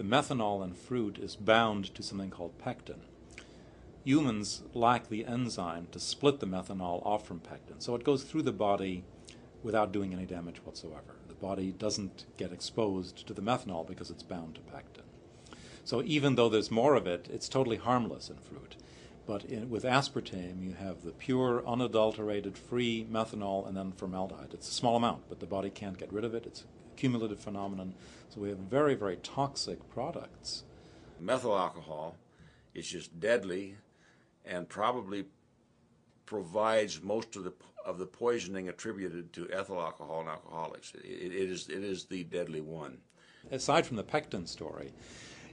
the methanol in fruit is bound to something called pectin. Humans lack the enzyme to split the methanol off from pectin, so it goes through the body without doing any damage whatsoever. The body doesn't get exposed to the methanol because it's bound to pectin. So even though there's more of it, it's totally harmless in fruit. But with aspartame, you have the pure, unadulterated, free methanol and then formaldehyde. It's a small amount, but the body can't get rid of it. It's a cumulative phenomenon. So we have very, very toxic products. Methyl alcohol is just deadly and probably provides most of the poisoning attributed to ethyl alcohol and alcoholics. It is the deadly one. Aside from the pectin story,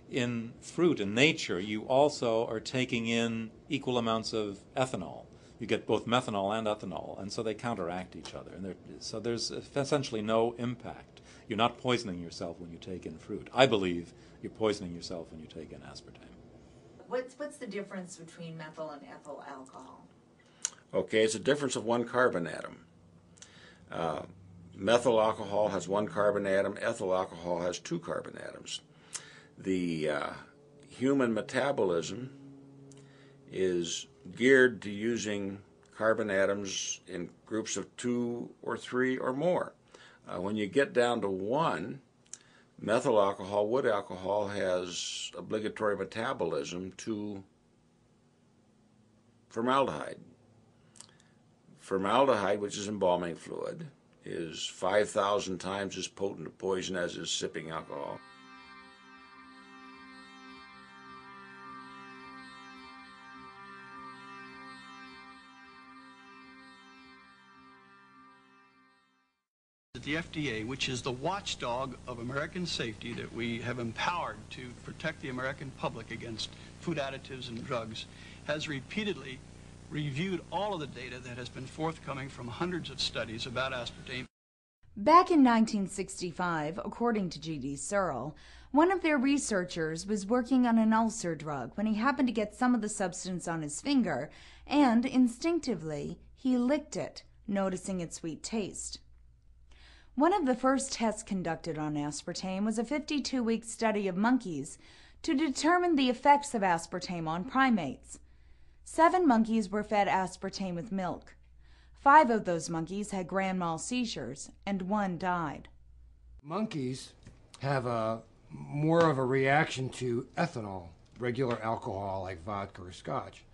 in fruit, in nature, you also are taking in equal amounts of ethanol. You get both methanol and ethanol, and so they counteract each other. And so there's essentially no impact. You're not poisoning yourself when you take in fruit. I believe you're poisoning yourself when you take in aspartame. What's the difference between methyl and ethyl alcohol? Okay, it's a difference of one carbon atom. Methyl alcohol has one carbon atom. Ethyl alcohol has two carbon atoms. The human metabolism is geared to using carbon atoms in groups of 2 or 3 or more. When you get down to 1, methyl alcohol, wood alcohol, has obligatory metabolism to formaldehyde. Formaldehyde, which is embalming fluid, is 5,000 times as potent a poison as is sipping alcohol. The FDA, which is the watchdog of American safety that we have empowered to protect the American public against food additives and drugs, has repeatedly reviewed all of the data that has been forthcoming from hundreds of studies about aspartame. Back in 1965, according to G.D. Searle, one of their researchers was working on an ulcer drug when he happened to get some of the substance on his finger, and instinctively he licked it, noticing its sweet taste. One of the first tests conducted on aspartame was a 52-week study of monkeys to determine the effects of aspartame on primates. 7 monkeys were fed aspartame with milk. 5 of those monkeys had grand mal seizures, and 1 died. Monkeys have more of a reaction to ethanol, regular alcohol like vodka or scotch.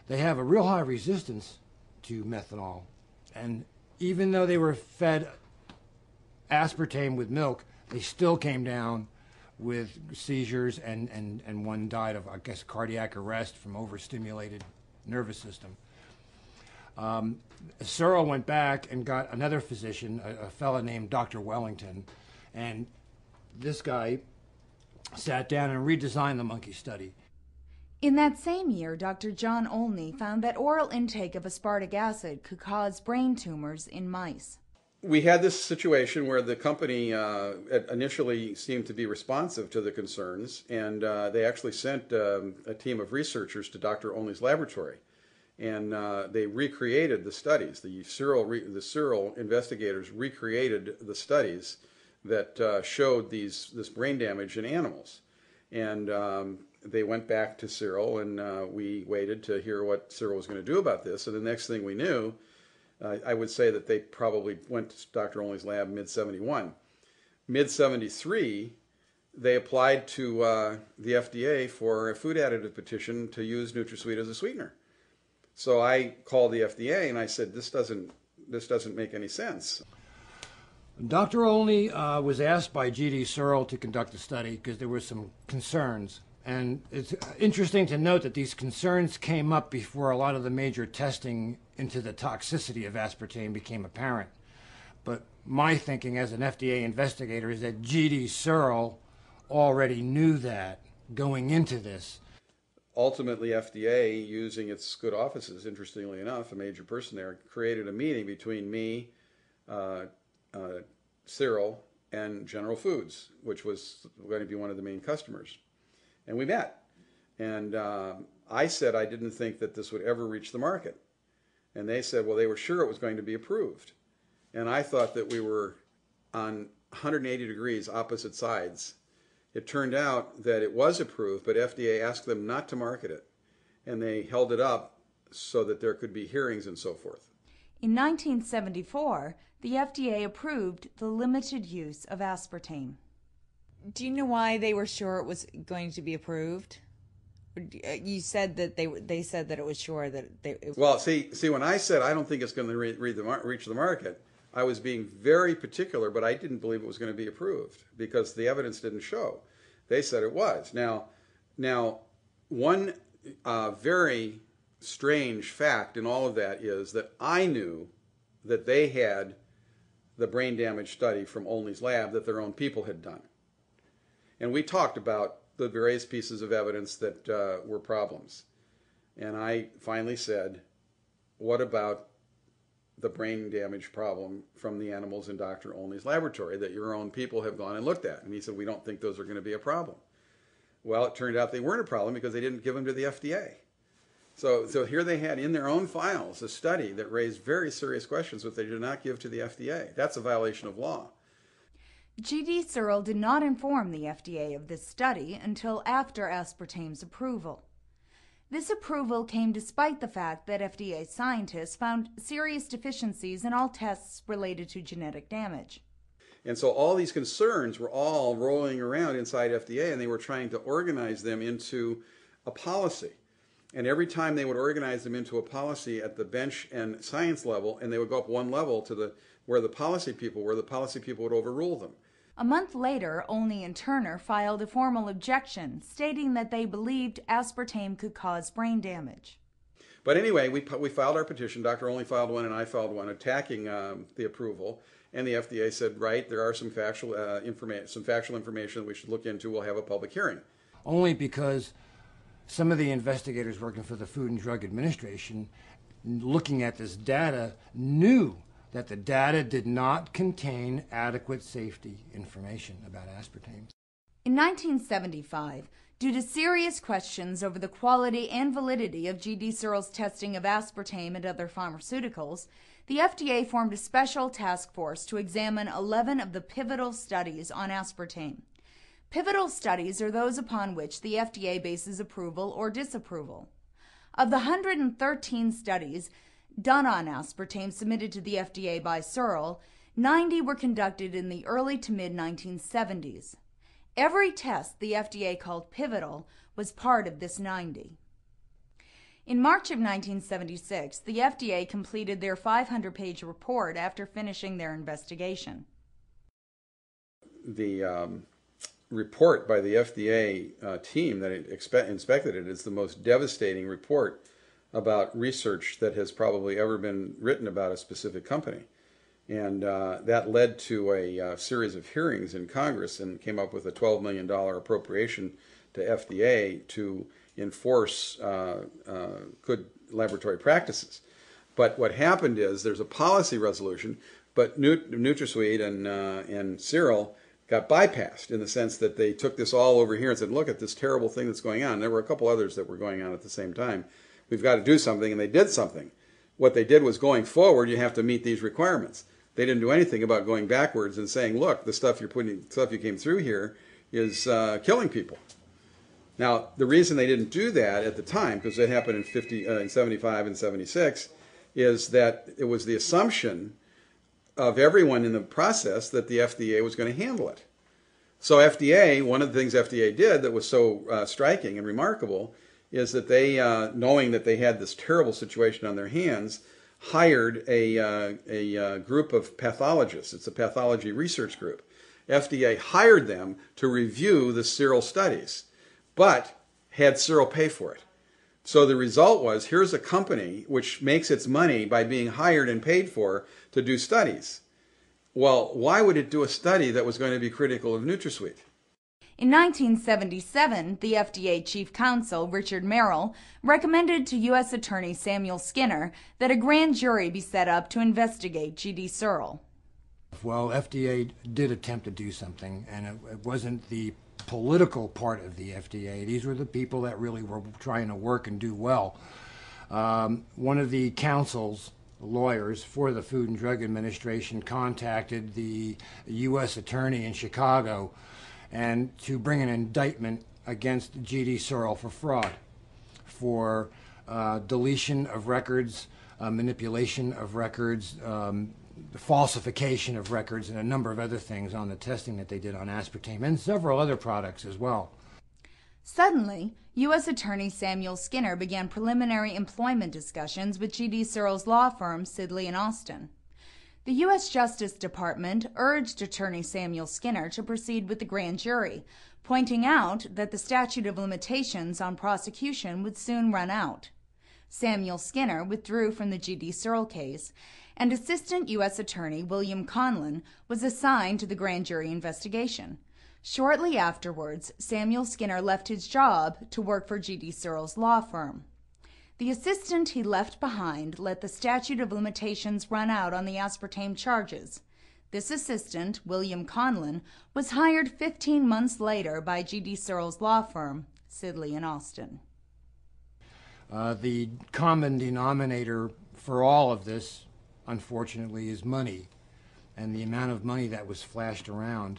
They have a real high resistance to methanol, and even though they were fed aspartame with milk, they still came down with seizures, and 1 died of, I guess, cardiac arrest from overstimulated nervous system. Searle went back and got another physician, a fellow named Dr. Wellington, and this guy sat down and redesigned the monkey study. In that same year, Dr. John Olney found that oral intake of aspartic acid could cause brain tumors in mice. We had this situation where the company initially seemed to be responsive to the concerns, and they actually sent a team of researchers to Dr. Olney's laboratory, and they recreated the studies. The Searle investigators recreated the studies that showed this brain damage in animals, and they went back to Searle, and we waited to hear what Searle was going to do about this. And the next thing we knew, I would say that they probably went to Dr. Olney's lab mid-71. Mid-73, they applied to the FDA for a food additive petition to use NutraSweet as a sweetener. So I called the FDA and I said, this doesn't make any sense. Dr. Olney was asked by G.D. Searle to conduct the study because there were some concerns. And it's interesting to note that these concerns came up before a lot of the major testing into the toxicity of aspartame became apparent. But my thinking as an FDA investigator is that G.D. Searle already knew that going into this. Ultimately, FDA, using its good offices, interestingly enough, a major person there, created a meeting between me, Searle, and General Foods, which was going to be one of the main customers. And we met. And I said I didn't think that this would ever reach the market. And they said, well, they were sure it was going to be approved. And I thought that we were on 180 degrees opposite sides It turned out that it was approved, but FDA asked them not to market it, and they held it up so that there could be hearings and so forth. In 1974, the FDA approved the limited use of aspartame. Do you know why they were sure it was going to be approved? You said that they said that it was sure that Well, see, when I said I don't think it's going to reach the market, I was being very particular, but I didn't believe it was going to be approved because the evidence didn't show. They said it was. Now, one very strange fact in all of that is that I knew that they had the brain damage study from Olney's lab that their own people had done. And we talked about the various pieces of evidence that were problems. And I finally said, what about the brain damage problem from the animals in Dr. Olney's laboratory that your own people have gone and looked at? And he said, we don't think those are going to be a problem. Well, it turned out they weren't a problem because they didn't give them to the FDA. So here they had in their own files a study that raised very serious questions, but they did not give to the FDA. That's a violation of law. G.D. Searle did not inform the FDA of this study until after aspartame's approval. This approval came despite the fact that FDA scientists found serious deficiencies in all tests related to genetic damage. And so all these concerns were all rolling around inside FDA, and they were trying to organize them into a policy. And every time they would organize them into a policy at the bench and science level, and they would go up one level to where the policy people were, the policy people would overrule them. A month later, Olney and Turner filed a formal objection stating that they believed aspartame could cause brain damage. But anyway, we filed our petition. Dr. Olney filed one and I filed one attacking the approval. And the FDA said, right, there are some factual information that we should look into. We'll have a public hearing. Only because some of the investigators working for the Food and Drug Administration, looking at this data, knew that the data did not contain adequate safety information about aspartame. In 1975, due to serious questions over the quality and validity of G.D. Searle's testing of aspartame and other pharmaceuticals, the FDA formed a special task force to examine 11 of the pivotal studies on aspartame. Pivotal studies are those upon which the FDA bases approval or disapproval. Of the 113 studies done on aspartame submitted to the FDA by Searle, 90 were conducted in the early to mid-1970s. Every test the FDA called pivotal was part of this 90. In March of 1976, the FDA completed their 500-page report after finishing their investigation. The report by the FDA team that inspected it is the most devastating report about research that has probably ever been written about a specific company. And that led to a series of hearings in Congress and came up with a $12 million appropriation to FDA to enforce good laboratory practices. But what happened is there's a policy resolution, but NutraSweet and Searle got bypassed in the sense that they took this all over here and said, look at this terrible thing that's going on. There were a couple others that were going on at the same time. We've got to do something, and they did something. What they did was going forward, you have to meet these requirements. They didn't do anything about going backwards and saying, look, the stuff you came through here is killing people. Now, the reason they didn't do that at the time, because it happened in 75 and 76, is that it was the assumption of everyone in the process that the FDA was going to handle it. So FDA, one of the things FDA did that was so striking and remarkable is that they, knowing that they had this terrible situation on their hands, hired a group of pathologists. It's a pathology research group. FDA hired them to review the Searle studies, but had Searle pay for it. So the result was, here's a company which makes its money by being hired and paid for to do studies. Well, why would it do a study that was going to be critical of NutraSweet? In 1977, the FDA chief counsel, Richard Merrill, recommended to U.S. Attorney Samuel Skinner that a grand jury be set up to investigate G.D. Searle. Well, FDA did attempt to do something, and it wasn't the political part of the FDA. These were the people that really were trying to work and do well. One of the counsels, lawyers for the Food and Drug Administration, contacted the U.S. Attorney in Chicago and to bring an indictment against G.D. Searle for fraud, for deletion of records, manipulation of records, falsification of records, and a number of other things on the testing that they did on aspartame and several other products as well. Suddenly, U.S. Attorney Samuel Skinner began preliminary employment discussions with G.D. Searle's law firm, Sidley and Austin. The U.S. Justice Department urged Attorney Samuel Skinner to proceed with the grand jury, pointing out that the statute of limitations on prosecution would soon run out. Samuel Skinner withdrew from the G.D. Searle case, and Assistant U.S. Attorney William Conlin was assigned to the grand jury investigation. Shortly afterwards, Samuel Skinner left his job to work for G.D. Searle's law firm. The assistant he left behind let the statute of limitations run out on the aspartame charges. This assistant, William Conlin, was hired 15 months later by G.D. Searle's law firm, Sidley and Austin. The common denominator for all of this, unfortunately, is money. And the amount of money that was flashed around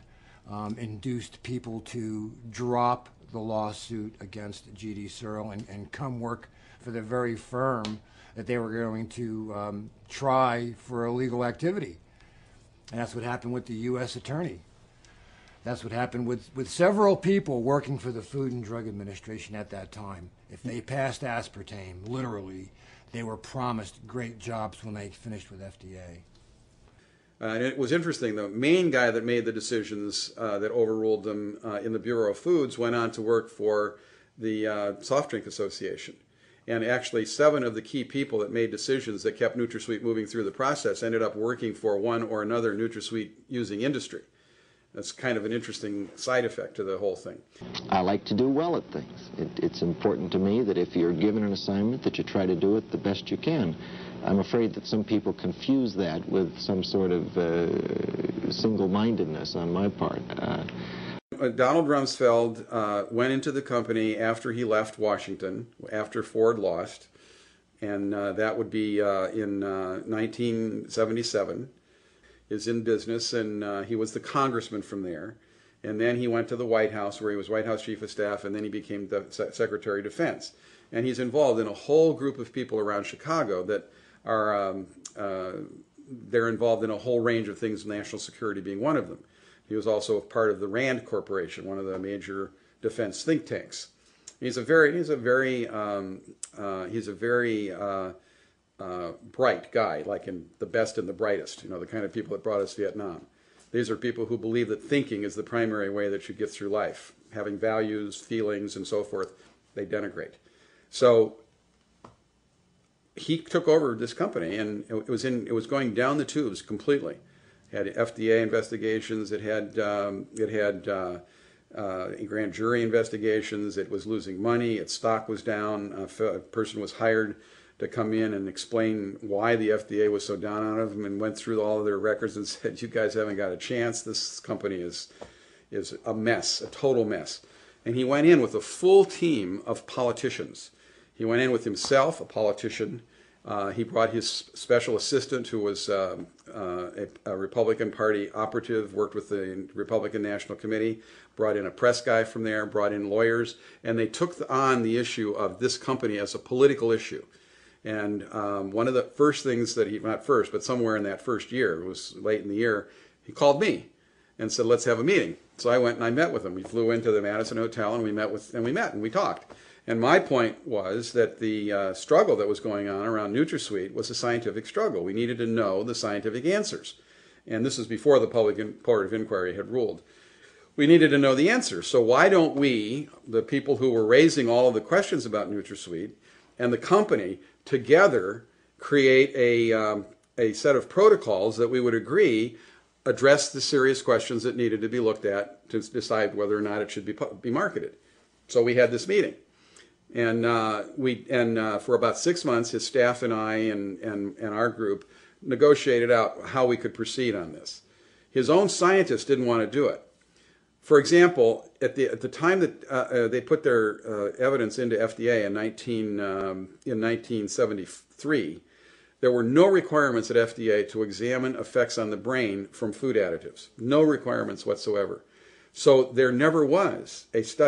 induced people to drop the lawsuit against G.D. Searle and come work for the very firm that they were going to try for illegal activity. And that's what happened with the U.S. Attorney. That's what happened with several people working for the Food and Drug Administration at that time. If they passed aspartame, literally, they were promised great jobs when they finished with FDA. And it was interesting, the main guy that made the decisions that overruled them in the Bureau of Foods went on to work for the Soft Drink Association. And actually 7 of the key people that made decisions that kept NutraSweet moving through the process ended up working for one or another NutraSweet using industry. That's kind of an interesting side effect to the whole thing. I like to do well at things. It's important to me that if you're given an assignment that you try to do it the best you can. I'm afraid that some people confuse that with some sort of single-mindedness on my part. Donald Rumsfeld went into the company after he left Washington, after Ford lost, and that would be in 1977. Is in business, and he was the congressman from there. And then he went to the White House, where he was White House Chief of Staff, and then he became the Secretary of Defense. And he's involved in a whole group of people around Chicago that are, they're involved in a whole range of things, national security being one of them. He was also a part of the RAND Corporation, one of the major defense think tanks. He's a very bright guy, like in The Best and the Brightest, you know, the kind of people that brought us Vietnam. These are people who believe that thinking is the primary way that you get through life. Having values, feelings, and so forth, they denigrate. So he took over this company, and it was going down the tubes completely. It had FDA investigations. It had grand jury investigations. It was losing money. Its stock was down. A person was hired to come in and explain why the FDA was so down on them, and went through all of their records and said, "You guys haven't got a chance. This company is a mess, a total mess." And he went in with a full team of politicians. He went in with himself, a politician. He brought his special assistant, who was a Republican Party operative, worked with the Republican National Committee, brought in a press guy from there, brought in lawyers, and they took on the issue of this company as a political issue. And one of the first things that he, not first, but somewhere in that first year, it was late in the year, he called me and said, "Let's have a meeting." So I went and I met with him. We flew into the Madison Hotel and we met and we talked. And my point was that the struggle that was going on around NutraSweet was a scientific struggle. We needed to know the scientific answers. And this was before the Public Court of Inquiry had ruled. We needed to know the answers. So why don't we, the people who were raising all of the questions about NutraSweet and the company, together create a set of protocols that we would agree address the serious questions that needed to be looked at to decide whether or not it should be marketed. So we had this meeting. And for about 6 months, his staff and I and our group negotiated out how we could proceed on this. His own scientists didn't want to do it. For example, at the time that they put their evidence into FDA in 1973, there were no requirements at FDA to examine effects on the brain from food additives. No requirements whatsoever. So there never was a study